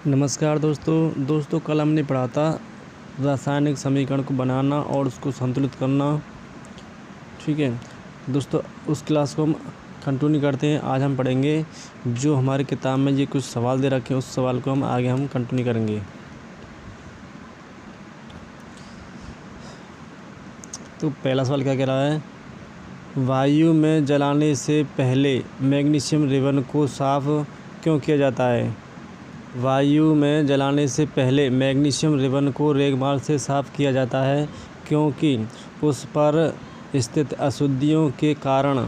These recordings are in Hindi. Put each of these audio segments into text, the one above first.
नमस्कार दोस्तों कल हमने पढ़ा था रासायनिक समीकरण को बनाना और उसको संतुलित करना। ठीक है दोस्तों, उस क्लास को हम कंटिन्यू करते हैं। आज हम पढ़ेंगे जो हमारी किताब में ये कुछ सवाल दे रखे हैं, उस सवाल को हम कंटिन्यू करेंगे। तो पहला सवाल क्या कह रहा है, वायु में जलाने से पहले मैग्नीशियम रिबन को साफ़ क्यों किया जाता है। वायु में जलाने से पहले मैग्नीशियम रिबन को रेगमाल से साफ़ किया जाता है क्योंकि उस पर स्थित अशुद्धियों के कारण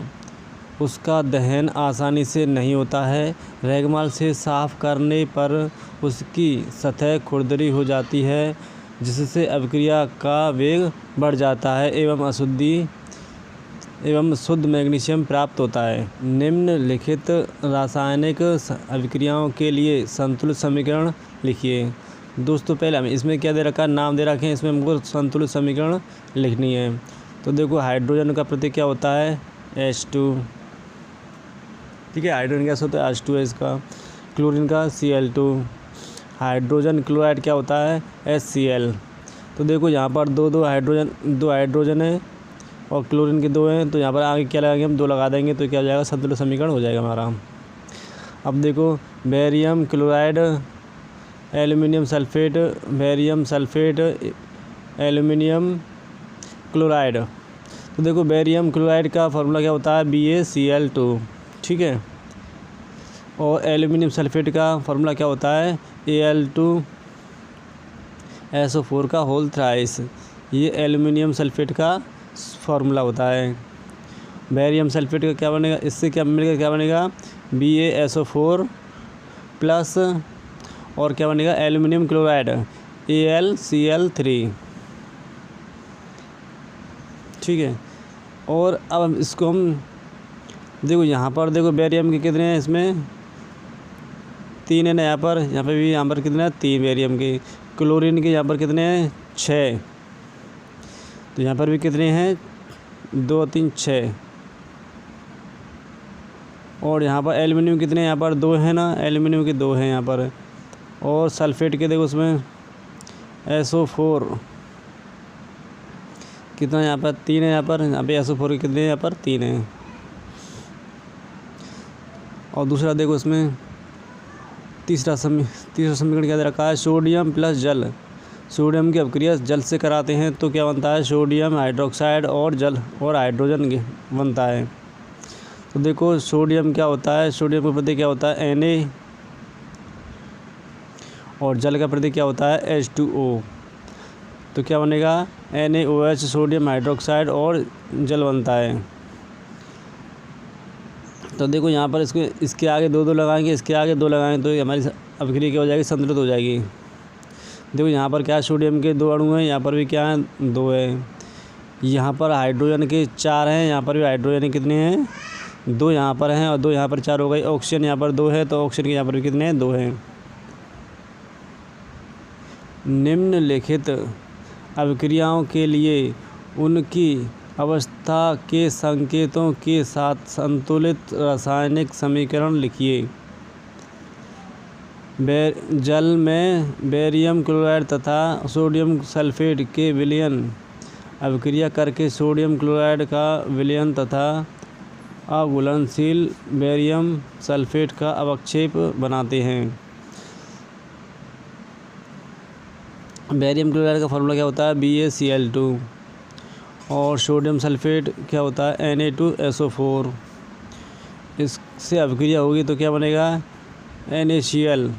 उसका दहन आसानी से नहीं होता है। रेगमाल से साफ़ करने पर उसकी सतह खुरदरी हो जाती है, जिससे अभिक्रिया का वेग बढ़ जाता है एवं शुद्ध मैग्नीशियम प्राप्त होता है। निम्नलिखित रासायनिक अभिक्रियाओं के लिए संतुलित समीकरण लिखिए। दोस्तों पहले हमें इसमें क्या दे रखा है, नाम दे रखे हैं, इसमें हमको संतुलित समीकरण लिखनी है। तो देखो हाइड्रोजन का प्रतीक क्या होता है, H2। ठीक है, हाइड्रोजन गैस होता है H2 है इसका। क्लोरीन का Cl2। हाइड्रोजन क्लोराइड क्या होता है, HCl। तो देखो यहाँ पर दो हाइड्रोजन है और क्लोरीन के 2 हैं, तो यहाँ पर आगे क्या लगाएंगे, हम 2 लगा देंगे तो क्या हो जाएगा, संतुलित समीकरण हो जाएगा हमारा। अब देखो barium chloride aluminium sulphate, barium sulphate aluminium chloride. तो देखो बेरियम क्लोराइड का फार्मूला क्या होता है, BaCl2। ठीक है, और एल्युमिनियम सल्फेट का फार्मूला क्या होता है, Al2SO4 का होल थ्राइस। ये एल्युमिनियम सल्फेट का फार्मूला होता है। बेरियम सल्फेट का क्या बनेगा, इससे क्या मिलकर क्या बनेगा, BaSO4 प्लस और क्या बनेगा, एल्युमिनियम क्लोराइड AlCl3। ठीक है, और अब इसको हम देखो यहाँ पर देखो बेरियम के कितने हैं, इसमें 3 है ना, यहाँ पर कितने हैं, 3 बेरियम के। क्लोरीन के यहाँ पर कितने हैं, 6। तो यहाँ पर भी कितने हैं, 2 3 6। और यहाँ पर एल्युमिनियम कितने हैं, यहाँ पर 2 हैं ना, एल्युमिनियम के 2 हैं यहाँ पर। और सल्फेट के देखो उसमें SO4 कितना, यहाँ पर 3 है, यहाँ पे SO4 के कितने हैं, यहाँ पर 3 हैं। और दूसरा देखो इसमें तीसरा समीकरण क्या दे रखा है, सोडियम प्लस जल। सोडियम की अभिक्रिया जल से कराते हैं तो क्या बनता है, सोडियम हाइड्रोक्साइड और जल और हाइड्रोजन बनता है। तो देखो सोडियम क्या होता है, सोडियम का प्रतीक क्या होता है, Na, और जल का प्रतीक क्या होता है, H2O। तो क्या बनेगा, NaOH सोडियम हाइड्रोक्साइड और जल बनता है। तो देखो यहाँ पर इसके आगे 2 लगाएंगे, इसके आगे 2 लगाएंगे तो हमारी अभिक्रिया क्या हो जाएगी, संतुलित हो जाएगी। देखो यहाँ पर क्या है, सोडियम के 2 अणु हैं, यहाँ पर भी क्या है, 2 है। यहाँ पर हाइड्रोजन के 4 हैं, यहाँ पर भी हाइड्रोजन के कितने हैं, 2 यहाँ पर हैं और 2 यहाँ पर, 4 हो गई। ऑक्सीजन यहाँ पर 2 है, तो ऑक्सीजन के यहाँ पर भी कितने हैं, 2 हैं। निम्नलिखित अभिक्रियाओं के लिए उनकी अवस्था के संकेतों के साथ संतुलित रासायनिक समीकरण लिखिए। जल में बेरियम क्लोराइड तथा सोडियम सल्फेट के विलयन अभिक्रिया करके सोडियम क्लोराइड का विलयन तथा अघुलनशील बेरियम सल्फेट का अवक्षेप बनाते हैं। बेरियम क्लोराइड का फार्मूला क्या होता है, BaCl2, और सोडियम सल्फेट क्या होता है, Na2SO4। इससे अभिक्रिया होगी तो क्या बनेगा, NaCl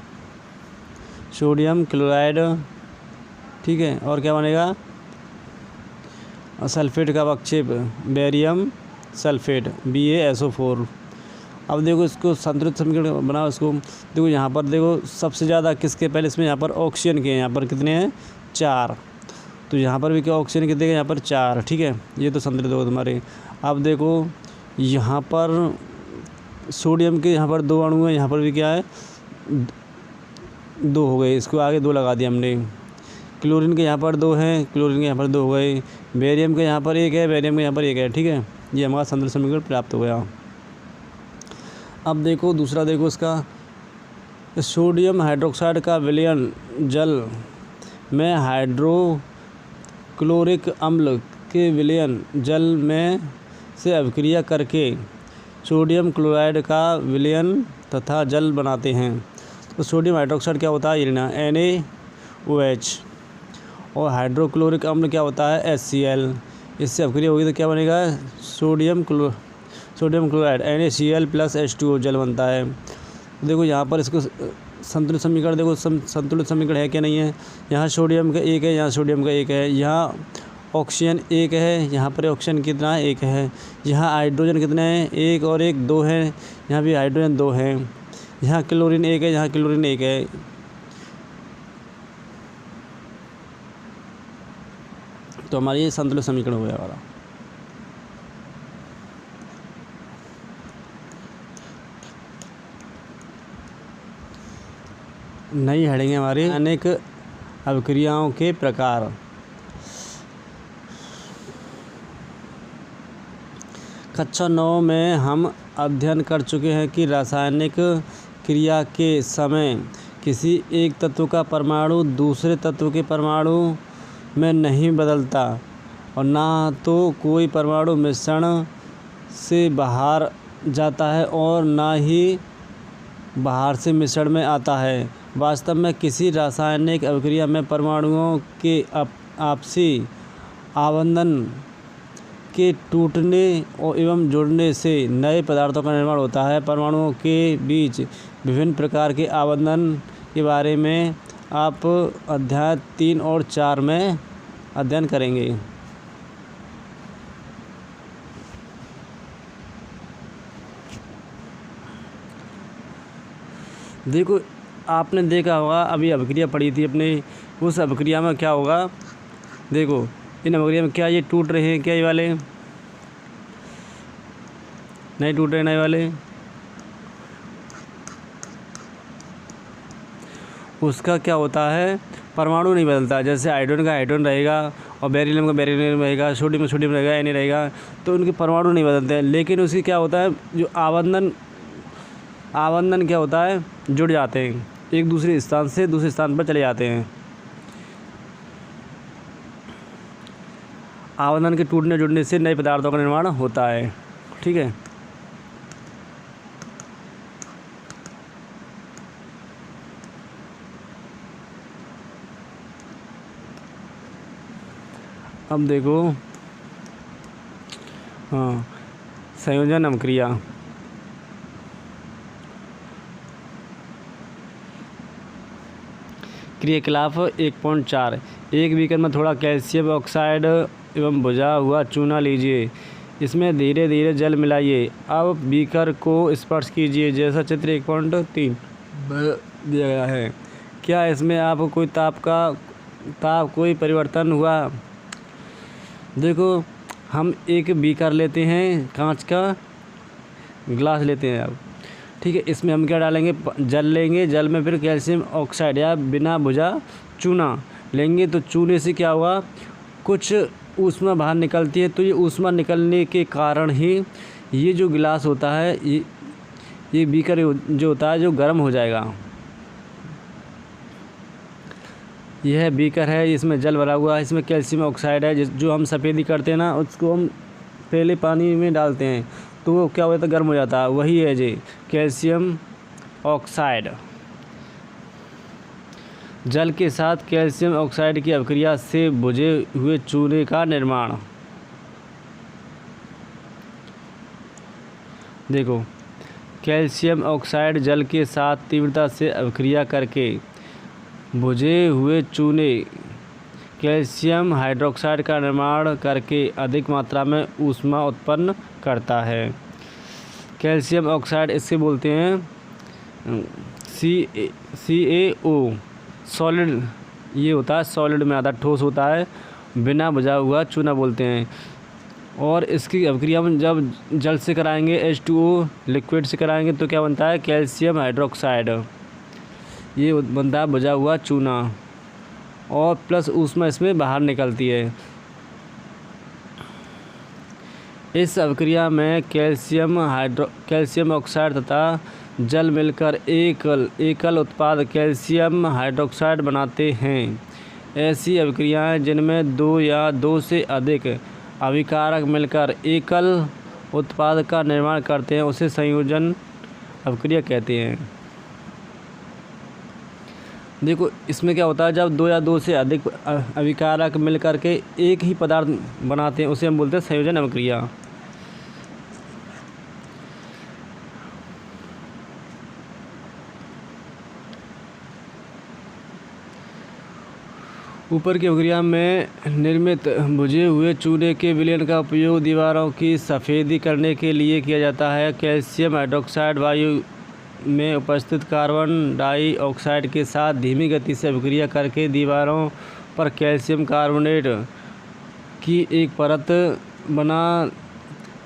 सोडियम क्लोराइड। ठीक है, और क्या बनेगा, सल्फेट का अवक्षेप बेरियम सल्फेट BaSO4। अब देखो इसको संतुलित समीकरण बनाओ। इसको देखो यहाँ पर देखो सबसे ज़्यादा किसके पहले, इसमें यहाँ पर ऑक्सीजन के हैं, यहाँ पर कितने हैं, 4। तो यहाँ पर भी क्या ऑक्सीजन कितने हैं, यहाँ पर 4। ठीक है, ये तो संतुलित होगा तुम्हारे। अब देखो यहाँ पर सोडियम के यहाँ पर 2 अणु हैं, यहाँ पर भी क्या है, 2 हो गए, इसको आगे 2 लगा दिया हमने। क्लोरीन के यहाँ पर 2 हैं, क्लोरीन के यहाँ पर 2 हो गए। बेरियम के यहाँ पर 1 है, बेरियम के यहाँ पर 1 है। ठीक है, ये हमारा संतुलित समीकरण प्राप्त हो गया। अब देखो दूसरा, देखो इसका सोडियम हाइड्रोक्साइड का विलयन जल में हाइड्रोक्लोरिक अम्ल के विलयन जल में से अभिक्रिया करके सोडियम क्लोराइड का विलयन तथा जल बनाते हैं। तो सोडियम हाइड्रोक्साइड क्या होता है, NaOH, और हाइड्रोक्लोरिक अम्ल क्या होता है, HCl। इससे अभिक्रिया होगी तो क्या बनेगा, सोडियम क्लोराइड NaCl + H2O जल बनता है। देखो यहाँ पर इसको संतुलित समीकरण देखो, संतुलित समीकरण है क्या नहीं है। यहाँ सोडियम का 1 है, यहाँ सोडियम का 1 है, यहाँ ऑक्सीजन 1 है, यहाँ पर ऑक्सीजन कितना है, 1 है। यहाँ हाइड्रोजन कितने हैं, 1 और 1 2 है, यहाँ भी हाइड्रोजन 2 है। यहाँ क्लोरीन 1 है, यहाँ क्लोरीन 1 है। तो हमारी ये संतुलित समीकरण हो गया हमारा। नई हेडिंग है हमारी, अनेक अभिक्रियाओं के प्रकार। कक्षा 9 में हम अध्ययन कर चुके हैं कि रासायनिक क्रिया के समय किसी एक तत्व का परमाणु दूसरे तत्व के परमाणु में नहीं बदलता और ना तो कोई परमाणु मिश्रण से बाहर जाता है और ना ही बाहर से मिश्रण में आता है। वास्तव में किसी रासायनिक अभिक्रिया में परमाणुओं के आपसी आबंधन के टूटने और एवं जुड़ने से नए पदार्थों का निर्माण होता है। परमाणुओं के बीच विभिन्न प्रकार के आबंधन के बारे में आप अध्याय 3 और 4 में अध्ययन करेंगे। देखो आपने देखा होगा, अभी अभिक्रिया पड़ी थी अपने, उस अभिक्रिया में क्या होगा, देखो इन अभिक्रिया में क्या ये टूट रहे हैं, क्या ये वाले नहीं टूट रहे, नए वाले, उसका क्या होता है, परमाणु नहीं बदलता। जैसे हाइड्रोजन का हाइड्रोजन रहेगा और बेरिलियम का बेरिलियम रहेगा, सोडियम का सोडियम रहेगा, Na रहेगा, तो उनके परमाणु नहीं बदलते हैं। लेकिन उसकी क्या होता है, जो आबंधन क्या होता है, जुड़ जाते हैं, एक दूसरे स्थान से दूसरे स्थान पर चले जाते हैं। आबंधन के टूटने जुड़ने से नए पदार्थों का निर्माण होता है। ठीक है, अब देखो, हाँ, संयोजन अभिक्रिया। क्रियाकलाप 1.4। एक बीकर में थोड़ा कैल्शियम ऑक्साइड एवं भुजा हुआ चूना लीजिए, इसमें धीरे धीरे जल मिलाइए। अब बीकर को स्पर्श कीजिए जैसा चित्र 1.3 दिया गया है। क्या इसमें आपको कोई कोई परिवर्तन हुआ? देखो हम एक बीकर लेते हैं, कांच का ग्लास लेते हैं अब, ठीक है। इसमें हम क्या डालेंगे, जल लेंगे, जल में फिर कैल्शियम ऑक्साइड या बिना भुजा चूना लेंगे। तो चूने से क्या हुआ, कुछ ऊष्मा बाहर निकलती है। तो ये ऊष्मा निकलने के कारण ही ये जो गिलास होता है, ये बीकर जो होता है, जो गर्म हो जाएगा। यह बीकर है, इसमें जल भरा हुआ है, इसमें कैल्शियम ऑक्साइड है। जो हम सफ़ेदी करते हैं ना, उसको हम पहले पानी में डालते हैं तो वो क्या होता है, गर्म हो जाता है। वही है जी कैल्शियम ऑक्साइड। जल के साथ कैल्शियम ऑक्साइड की अभिक्रिया से बुझे हुए चूने का निर्माण। देखो कैल्शियम ऑक्साइड जल के साथ तीव्रता से अभिक्रिया करके बुझे हुए चूने कैल्शियम हाइड्रोक्साइड का निर्माण करके अधिक मात्रा में ऊष्मा उत्पन्न करता है। कैल्शियम ऑक्साइड इससे बोलते हैं CaO, सॉलिड। ये होता है सॉलिड में आता, ठोस होता है, बिना बुझा हुआ चूना बोलते हैं। और इसकी अभिक्रिया में जब जल से कराएंगे, H2O लिक्विड से कराएंगे, तो क्या बनता है, कैल्शियम हाइड्रोक्साइड। ये बनता है बुझा हुआ चूना और प्लस ऊष्मा इसमें बाहर निकलती है। इस अभिक्रिया में कैल्शियम ऑक्साइड तथा जल मिलकर एकल उत्पाद कैल्शियम हाइड्रोक्साइड बनाते हैं। ऐसी अभिक्रियाएं जिनमें 2 या 2 से अधिक अभिकारक मिलकर एकल उत्पाद का निर्माण करते हैं उसे संयोजन अभिक्रिया कहते हैं। देखो इसमें क्या होता है, जब 2 या 2 से अधिक अभिकारक मिलकर के एक ही पदार्थ बनाते हैं उसे हम बोलते हैं संयोजन अभिक्रिया। ऊपर की अभिक्रिया में निर्मित भुजे हुए चूने के विलयन का उपयोग दीवारों की सफ़ेदी करने के लिए किया जाता है। कैल्शियम हाइड्रोक्साइड वायु में उपस्थित कार्बन डाइऑक्साइड के साथ धीमी गति से अभिक्रिया करके दीवारों पर कैल्शियम कार्बोनेट की एक परत बना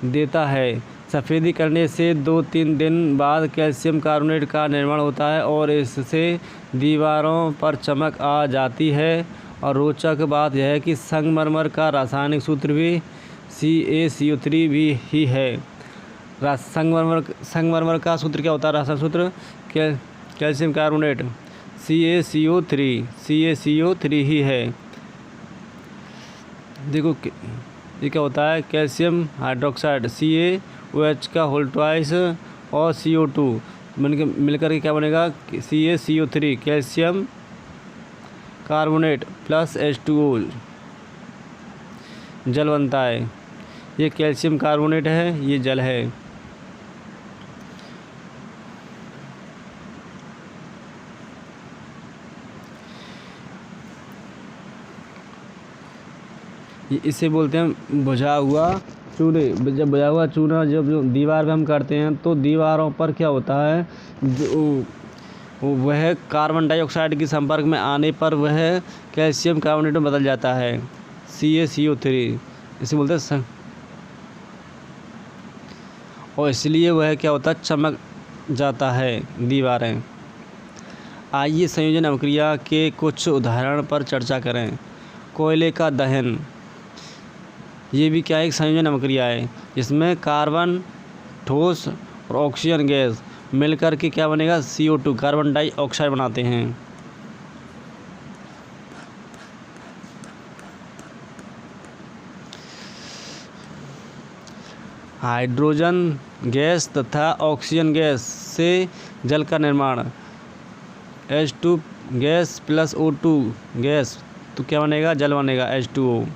देता है। सफ़ेदी करने से 2-3 दिन बाद कैल्शियम कार्बोनेट का निर्माण होता है और इससे दीवारों पर चमक आ जाती है। और रोचक बात यह है कि संगमरमर का रासायनिक सूत्र भी CaCO3 भी ही है। संगमरमर का सूत्र क्या होता है? रासायनिक सूत्र कैल्शियम कार्बोनेट CaCO3 ही है। देखो ये क्या होता है, कैल्शियम हाइड्रोक्साइड CaOH का होल ट्वाइस और CO2 मिलकर के क्या बनेगा, CaCO3 calcium carbonate plus H2O जल बनता है। ये कैल्शियम कार्बोनेट है, ये जल है। इसे बोलते हैं बुझा हुआ चूने। जब बुझा हुआ चूना जब दीवार पे हम करते हैं तो दीवारों पर क्या होता है, जो वह कार्बन डाइऑक्साइड के संपर्क में आने पर वह कैल्शियम कार्बोनेट में बदल जाता है, CaCO3 इसे बोलते हैं। और इसलिए वह क्या होता है, चमक जाता है दीवारें। आइए संयोजन अभिक्रिया के कुछ उदाहरण पर चर्चा करें। कोयले का दहन, ये भी क्या एक संयोजन अभिक्रिया है जिसमें कार्बन ठोस और ऑक्सीजन गैस मिलकर के क्या बनेगा, CO2 कार्बन डाइऑक्साइड बनाते हैं। हाइड्रोजन गैस तथा ऑक्सीजन गैस से जल का निर्माण, H2 gas plus O2 gas तो क्या बनेगा, जल बनेगा H2O।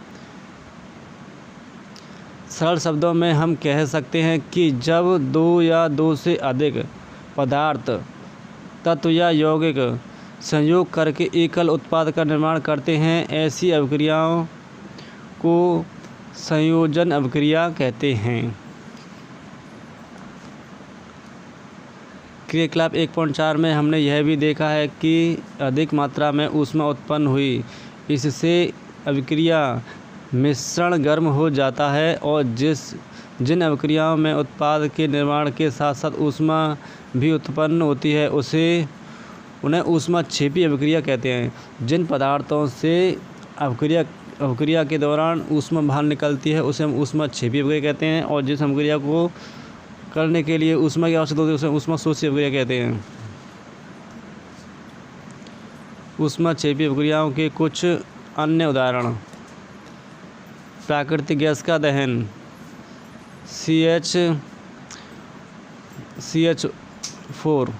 सरल शब्दों में हम कह सकते हैं कि जब 2 या 2 से अधिक पदार्थ, तत्व या यौगिक संयोग करके एकल उत्पाद का निर्माण करते हैं, ऐसी अभिक्रियाओं को संयोजन अभिक्रिया कहते हैं। क्रियाकलाप 1.4 में हमने यह भी देखा है कि अधिक मात्रा में ऊष्मा उत्पन्न हुई, इससे अभिक्रिया मिश्रण गर्म हो जाता है और जिन अभिक्रियाओं में उत्पाद के निर्माण के साथ साथ ऊष्मा भी उत्पन्न होती है उन्हें ऊष्माक्षेपी अभिक्रिया कहते हैं। जिन पदार्थों से अभिक्रिया के दौरान ऊष्मा बाहर निकलती है उसे हम ऊष्माक्षेपी अभिक्रिया कहते हैं, और जिस अभिक्रिया को करने के लिए ऊष्मा की आवश्यकता होती है उसे ऊष्माशोषी अभिक्रिया कहते हैं। ऊष्माक्षेपी अभिक्रियाओं के कुछ अन्य उदाहरण, प्राकृतिक गैस का दहन, CH4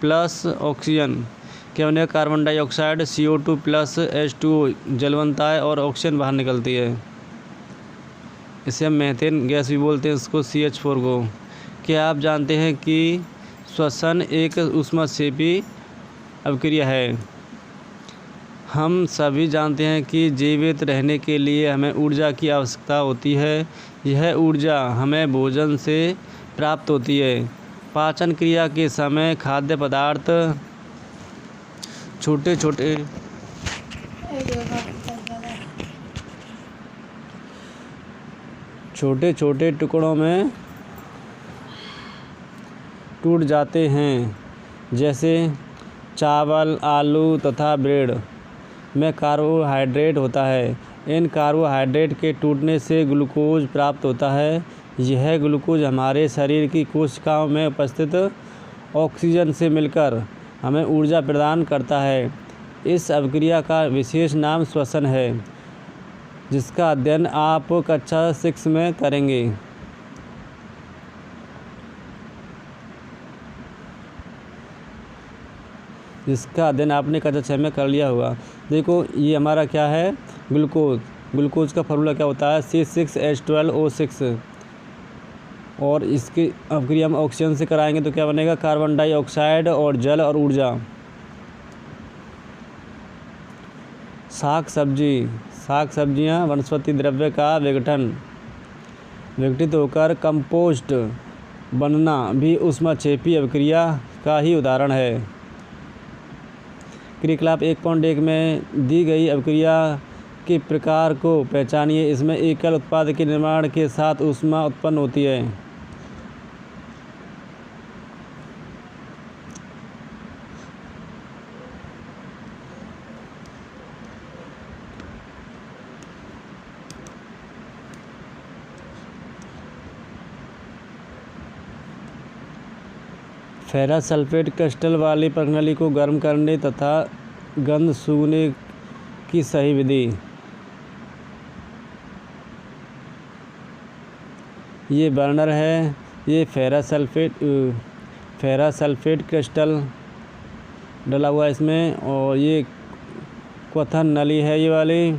प्लस ऑक्सीजन क्या बनेगा, carbon dioxide CO2 plus H2O जल बनता है और ऑक्सीजन बाहर निकलती है। इसे हम मीथेन गैस भी बोलते हैं, इसको CH4 को। क्या आप जानते हैं कि श्वसन एक ऊष्माक्षेपी अभिक्रिया है? हम सभी जानते हैं कि जीवित रहने के लिए हमें ऊर्जा की आवश्यकता होती है। यह ऊर्जा हमें भोजन से प्राप्त होती है। पाचन क्रिया के समय खाद्य पदार्थ छोटे छोटे टुकड़ों में टूट जाते हैं, जैसे चावल, आलू तथा ब्रेड में कार्बोहाइड्रेट होता है। इन कार्बोहाइड्रेट के टूटने से ग्लूकोज प्राप्त होता है। यह ग्लूकोज हमारे शरीर की कोशिकाओं में उपस्थित ऑक्सीजन से मिलकर हमें ऊर्जा प्रदान करता है। इस अभिक्रिया का विशेष नाम श्वसन है, जिसका अध्ययन आप कक्षा 6 में करेंगे। जिसका अध्ययन आपने कक्षा 6 में कर लिया होगा। देखो ये हमारा क्या है, ग्लूकोज। ग्लूकोज का फार्मूला क्या होता है, C6H12O6। और इसकी अभिक्रिया हम ऑक्सीजन से कराएंगे तो क्या बनेगा, कार्बन डाइऑक्साइड और जल और ऊर्जा। शाक सब्जियां वनस्पति द्रव्य का विघटित होकर कंपोस्ट बनना भी ऊष्माक्षेपी अभिक्रिया का ही उदाहरण है। क्रियाकलाप 1.1 में दी गई अभिक्रिया के प्रकार को पहचानिए। इसमें एकल उत्पाद के निर्माण के साथ ऊष्मा उत्पन्न होती है। फेरस सल्फेट क्रिस्टल वाली प्रणाली को गर्म करने तथा गंध सूंघने की सही विधि। ये बर्नर है, ये फेरस सल्फेट क्रिस्टल डला हुआ है इसमें। और ये क्वथन नली है ये वाली।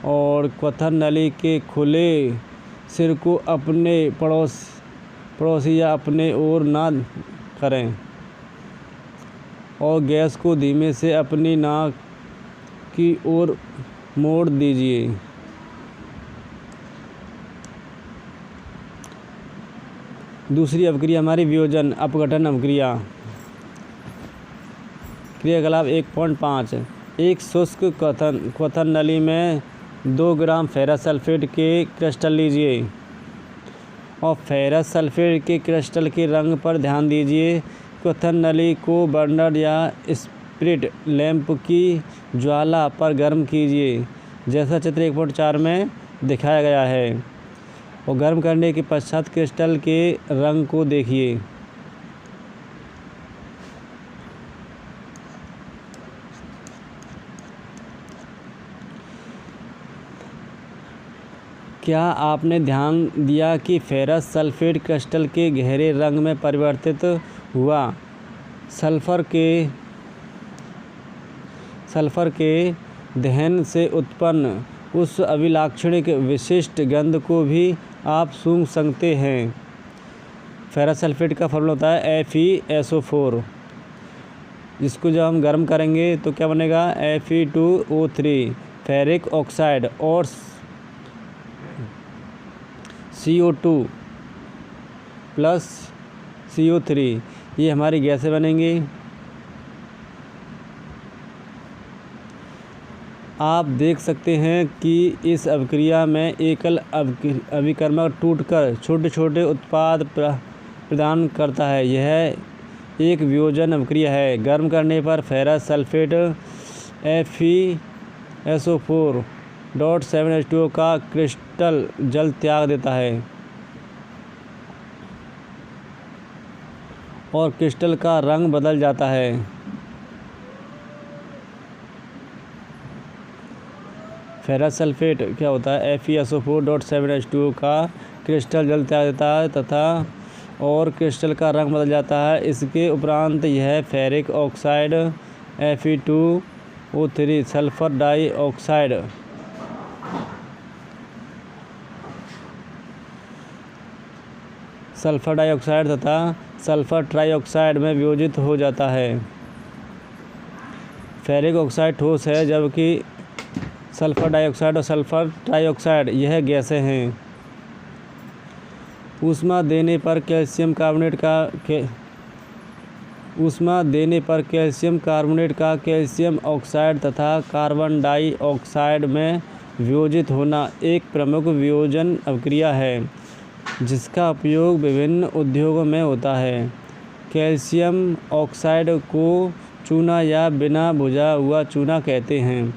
और क्वथन नली के खुले सिर को अपने पड़ोसी या अपने ओर ना करें और गैस को धीमे से अपनी नाक की ओर मोड़ दीजिए। दूसरी अभिक्रिया हमारी वियोजन अपघटन अभिक्रिया। क्रियाकलाप 1.5। एक शुष्क क्वथन नली में 2 ग्राम फेरस सल्फेट के क्रिस्टल लीजिए और फेरस सल्फेट के क्रिस्टल के रंग पर ध्यान दीजिए। क्वथन नली को बर्नर या स्पिरिट लैंप की ज्वाला पर गर्म कीजिए, जैसा चित्र 1.4 में दिखाया गया है। और गर्म करने के पश्चात क्रिस्टल के रंग को देखिए। क्या आपने ध्यान दिया कि फेरस सल्फेट क्रिस्टल के गहरे रंग में परिवर्तित हुआ सल्फर के दहन से उत्पन्न उस अभिलाक्षणिक विशिष्ट गंध को भी आप सूंघ सकते हैं। फेरस सल्फेट का फॉर्मूला होता है FeSO4, जिसको जब हम गर्म करेंगे तो क्या बनेगा, Fe2O3 फेरिक ऑक्साइड और CO2 प्लस CO3, ये हमारी गैसें बनेंगी। आप देख सकते हैं कि इस अभिक्रिया में एकल अभिकर्मक टूटकर छोटे छोटे उत्पाद प्रदान करता है। यह एक वियोजन अभिक्रिया है। गर्म करने पर फेरस सल्फेट FeSO4.7H2O का क्रिस्टल जल त्याग देता है और क्रिस्टल का रंग बदल जाता है। फेरस सल्फेट क्या होता है, FeSO4.7H2O का क्रिस्टल जल त्याग देता है तथा और क्रिस्टल का रंग बदल जाता है। इसके उपरांत यह ferric oxide Fe2O3 sulphur dioxide तथा सल्फर ट्राइऑक्साइड में वियोजित हो जाता है। फेरिक ऑक्साइड ठोस है, जबकि सल्फर डाइऑक्साइड और सल्फर ट्राइऑक्साइड यह गैसें हैं। ऊष्मा देने पर कैल्शियम कार्बोनेट का कैल्शियम ऑक्साइड तथा कार्बन डाइऑक्साइड में वियोजित होना एक प्रमुख वियोजन अभिक्रिया है, जिसका उपयोग विभिन्न उद्योगों में होता है। कैल्शियम ऑक्साइड को चूना या बिना भुजा हुआ चूना कहते हैं।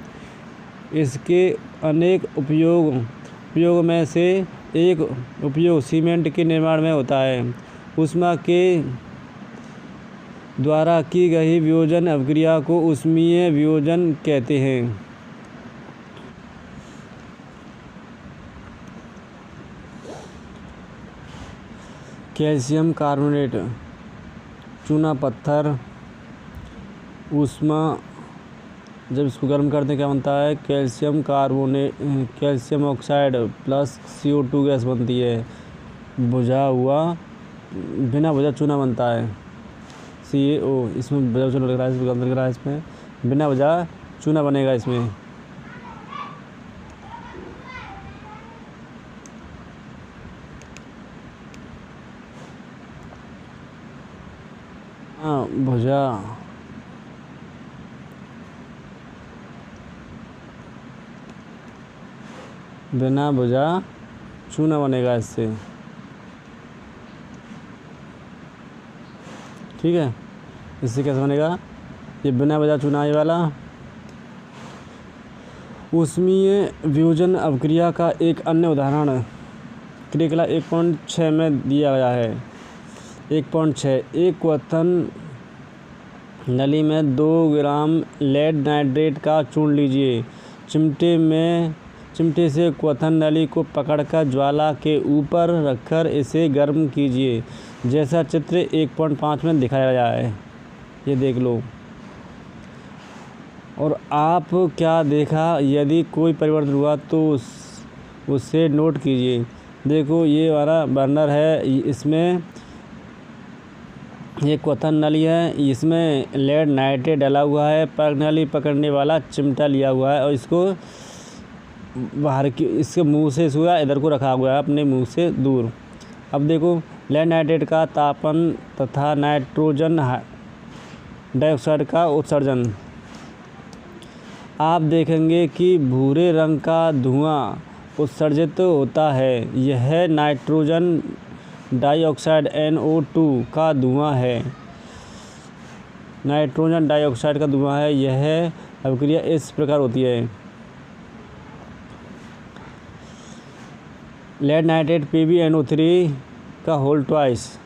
इसके अनेक उपयोग में से एक उपयोग सीमेंट के निर्माण में होता है। ऊष्मा के द्वारा की गई वियोजन अभिक्रिया को ऊष्मीय वियोजन कहते हैं। कैल्शियम कार्बोनेट चूना पत्थर ऊष्मा जब इसको गर्म करते क्या बनता है, calcium carbonate calcium oxide plus CO2 gas बनती है। बिना बुझा चूना बनता है CaO। इसमें बुझा चूना लग रहा है, इसमें गंध लग रहा है, इसमें बिना बुझा चूना बनेगा इसमें। भुजा बिना बुझा चूना बनेगा इससे, ठीक है। इससे कैसे बनेगा, ये बिना बुझा चूना ये वाला। ऊष्मीय वियोजन अभिक्रिया का एक अन्य उदाहरण क्रियाकला 1.6 में दिया गया है। 1.6 एक क्वथन नली में 2 ग्राम लेड नाइट्रेट का चूर्ण लीजिए। चिमटे से क्वथन नली को पकड़कर ज्वाला के ऊपर रखकर इसे गर्म कीजिए, जैसा चित्र 1.5 में दिखाया गया है। ये देख लो। और आप क्या देखा, यदि कोई परिवर्तन हुआ तो उसे नोट कीजिए। देखो ये हमारा बर्नर है, इसमें ये क्वथन नली है, इसमें लेड नाइट्रेट डाला हुआ है। नली पकड़ने वाला चिमटा लिया हुआ है और इसको बाहर की इसके मुंह से इसको इधर को रखा हुआ है, अपने मुंह से दूर। अब देखो लेड नाइट्रेट का तापन तथा नाइट्रोजन डाइऑक्साइड का उत्सर्जन। आप देखेंगे कि भूरे रंग का धुआं उत्सर्जित होता है। यह नाइट्रोजन डाइऑक्साइड NO2 का धुआं है। नाइट्रोजन डाइऑक्साइड का धुआं है। यह अभिक्रिया इस प्रकार होती है। लेड नाइट्रेट PbNO3 का होल ट्वाइस।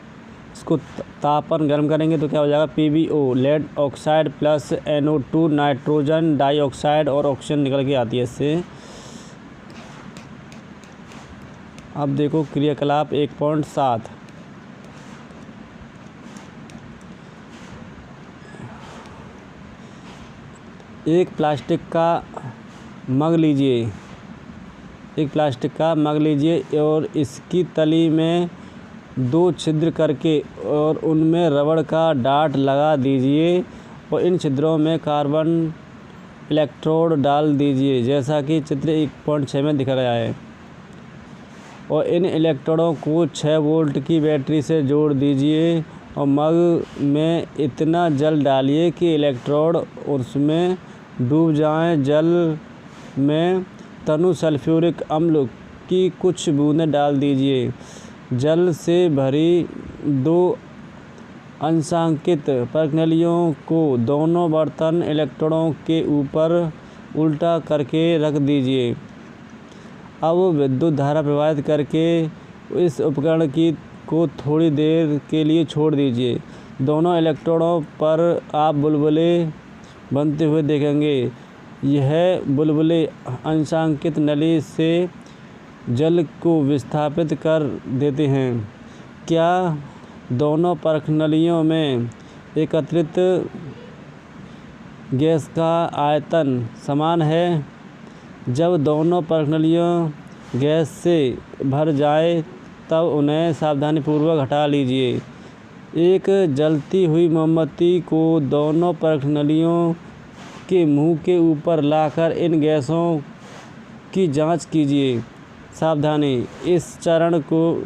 इसको तापन गर्म करेंगे तो क्या हो जाएगा, PbO lead oxide plus NO2 nitrogen dioxide और ऑक्सीजन निकल के आती है इससे। अब देखो क्रियाकलाप 1.7। एक प्लास्टिक का मग लीजिए और इसकी तली में 2 छिद्र करके और उनमें रबड़ का डाट लगा दीजिए और इन छिद्रों में कार्बन इलेक्ट्रोड डाल दीजिए, जैसा कि चित्र 1.6 में दिखा गया है। और इन इलेक्ट्रोडों को 6 वोल्ट की बैटरी से जोड़ दीजिए और मग में इतना जल डालिए कि इलेक्ट्रोड उसमें डूब जाएं। जल में तनु सल्फ्यूरिक अम्ल की कुछ बूंदें डाल दीजिए। जल से भरी 2 अंशांकित परखनलियों को दोनों बर्तन इलेक्ट्रोडों के ऊपर उल्टा करके रख दीजिए। अब विद्युत धारा प्रवाहित करके इस उपकरण को थोड़ी देर के लिए छोड़ दीजिए। दोनों इलेक्ट्रोडों पर आप बुलबुले बनते हुए देखेंगे। यह बुलबुले अंशांकित नली से जल को विस्थापित कर देते हैं। क्या दोनों परखनलियों में एकत्रित गैस का आयतन समान है? जब दोनों परखनलियाँ गैस से भर जाए तब उन्हें सावधानीपूर्वक हटा लीजिए। एक जलती हुई मोमबत्ती को दोनों परखनलियों के मुंह के ऊपर लाकर इन गैसों की जांच कीजिए। सावधानी, इस चरण को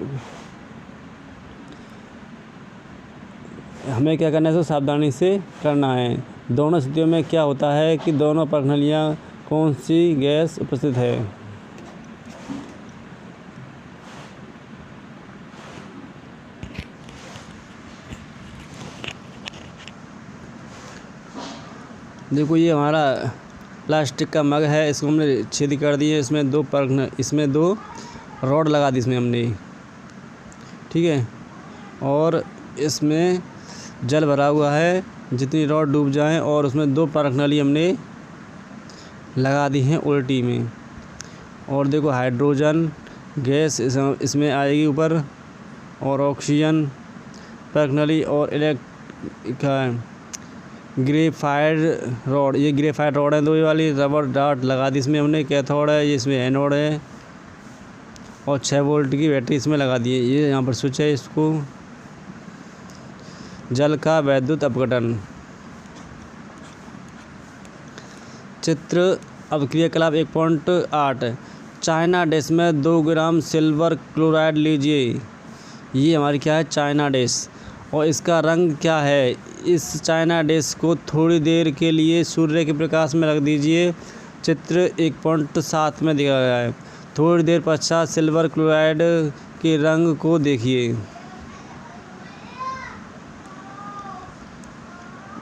हमें क्या करना है, तो सावधानी से करना है। दोनों स्थितियों में क्या होता है कि दोनों परखनलियाँ कौन सी गैस उपस्थित है। देखो ये हमारा प्लास्टिक का मग है, इसको हमने छेद कर दिए। इसमें 2 रॉड लगा दी इसमें हमने, ठीक है। और इसमें जल भरा हुआ है, जितनी रॉड डूब जाएं, और उसमें 2 परख नली हमने लगा दी हैं उल्टी में। और देखो हाइड्रोजन गैस इसमें आएगी ऊपर, और ऑक्सीजन परख नली, और ग्रेफाइट रॉड, ये ग्रेफाइट रॉड है 2 वाली। रबर डार्ट लगा दी इसमें हमने, कैथोड है, ये इसमें एनोड है, और 6 वोल्ट की बैटरी इसमें लगा दी है। ये यहाँ पर स्विच है। इसको जल का वैद्युत अपघटन। चित्र अब क्रियाकलाप 1.8। चाइना डिश में 2 ग्राम सिल्वर क्लोराइड लीजिए। ये हमारी क्या है, चाइना डिश, और इसका रंग क्या है। इस चाइना डिश को थोड़ी देर के लिए सूर्य के प्रकाश में रख दीजिए। चित्र 1.7 में दिया गया है। थोड़ी देर पश्चात सिल्वर क्लोराइड के रंग को देखिए।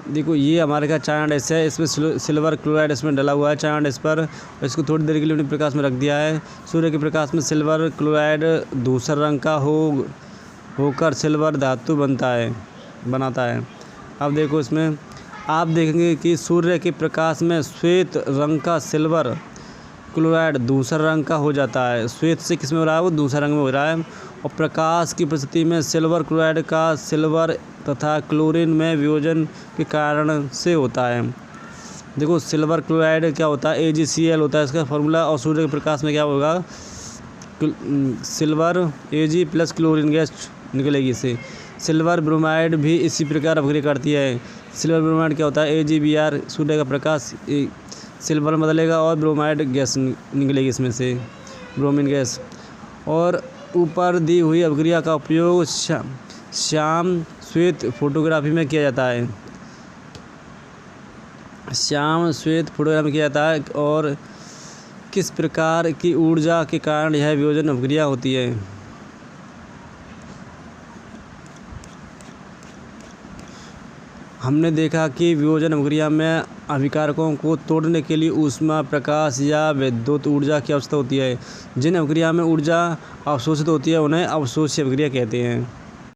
देखो ये हमारे का चाइना डिश है, इसमें सिल्वर क्लोराइड इसमें डला हुआ है चाइना डिश पर। इसको थोड़ी देर के लिए प्रकाश में रख दिया है। सूर्य के प्रकाश में सिल्वर क्लोराइड धूसर रंग का होकर सिल्वर धातु बनाता है। अब देखो इसमें आप देखेंगे कि सूर्य के प्रकाश में श्वेत रंग का सिल्वर क्लोराइड धूसर रंग का हो जाता है। श्वेत से किस में हो रहा है, वो धूसर रंग में हो रहा है। और प्रकाश की उपस्थिति में सिल्वर क्लोराइड का सिल्वर तथा क्लोरीन में वियोजन के कारण से होता है। देखो सिल्वर क्लोराइड क्या होता है, AgCl होता है इसका फॉर्मूला। और सूर्य के प्रकाश में क्या होगा, silver Ag plus chlorine gas निकलेगी इससे। सिल्वर ब्रोमाइड भी इसी प्रकार अपक्रिया करती है। सिल्वर ब्रोमाइड क्या होता है, AgBr, सूर्य का प्रकाश सिल्वर में बदलेगा और ब्रोमाइड गैस निकलेगी इसमें से, ब्रोमीन गैस। और ऊपर दी हुई अपक्रिया का उपयोग श्याम श्वेत फोटोग्राफी में किया जाता है। श्याम श्वेत फोटोग्राफी में किया जाता है। और किस प्रकार की ऊर्जा के कारण यह वियोजन अपक्रिया होती है। हमने देखा कि वियोजन अपक्रिया में अभिकारकों को तोड़ने के लिए ऊष्मा, प्रकाश या विद्युत ऊर्जा की आवश्यकता होती है। जिन अपक्रिया में ऊर्जा अवशोषित होती है उन्हें अवशोष्य अपक्रिया कहते हैं।